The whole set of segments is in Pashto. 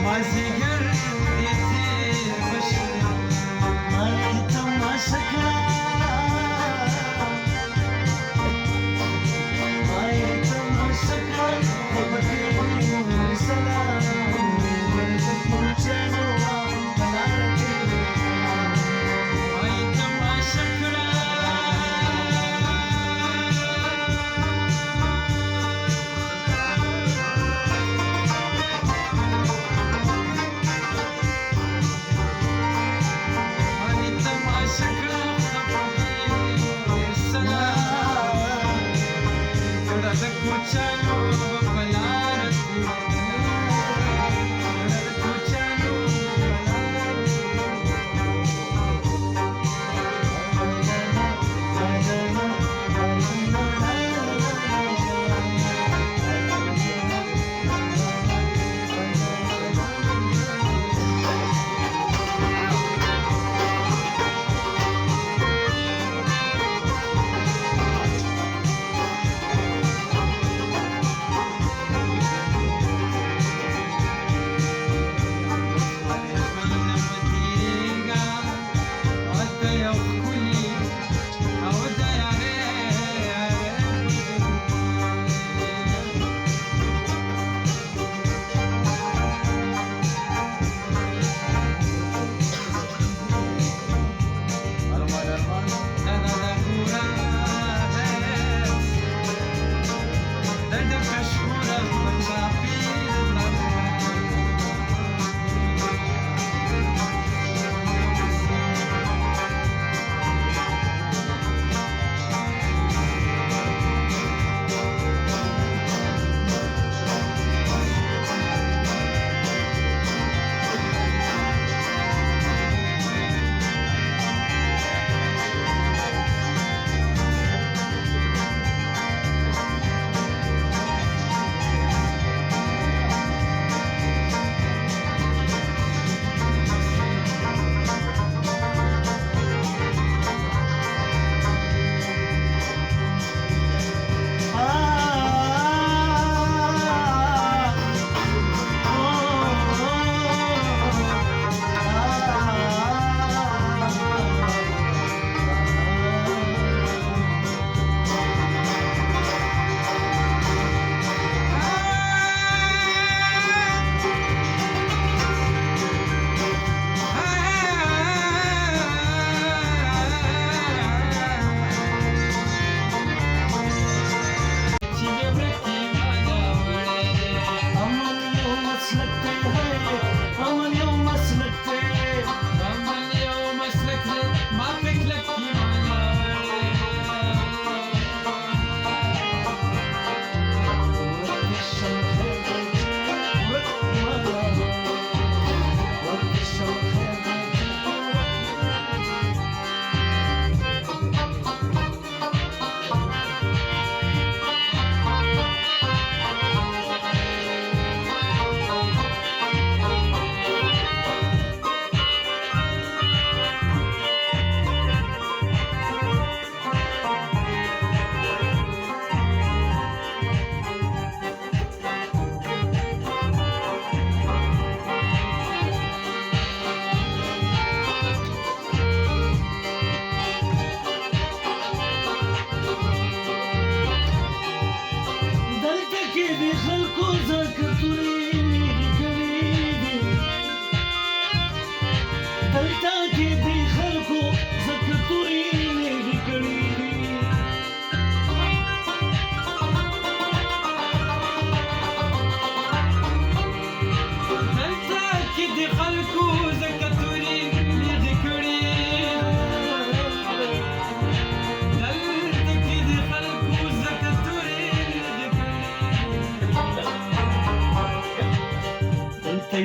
مازیګر دې تېر بشي ما یې تماشه کړه ما یې تماشه کړه خو پکې سلام ورته کوچنو په لاره کې ما یې تماشه کړه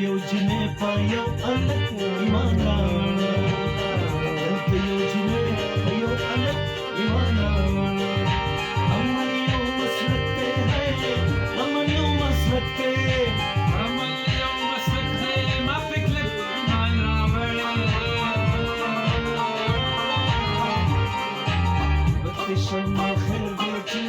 یو جنې په یو هلک ایمان راوړه دلته یو جنې په یو هلک ایمان راوړه عمل یو مسلک دی عمل یو مسلک دی عمل یو مسلک دی ما په کلک ایمان راوړه وقت شمع خیر دی چې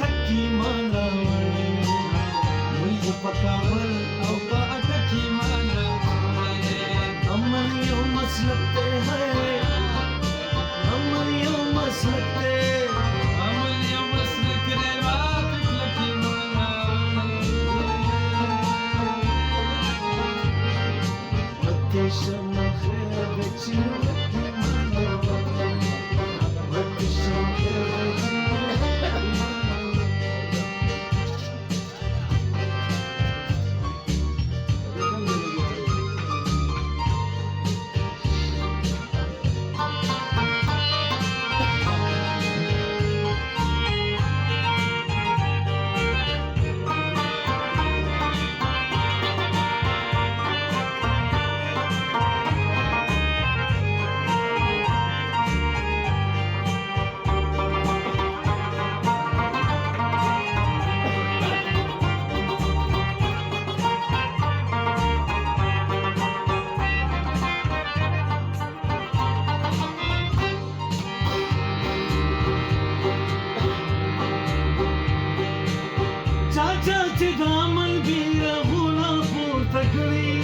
अटकी मानावणे मुंहिंज पकावल او په اټکی معنا अमन यो मसलक ते है अमन यो मसलक ते عمل یو مسلک دی ما پکله کی معنا वते शमा खैर बची लकी मानावणे वते शमा खैर बची चाचा चे दामन भी रहुना पूर्त करी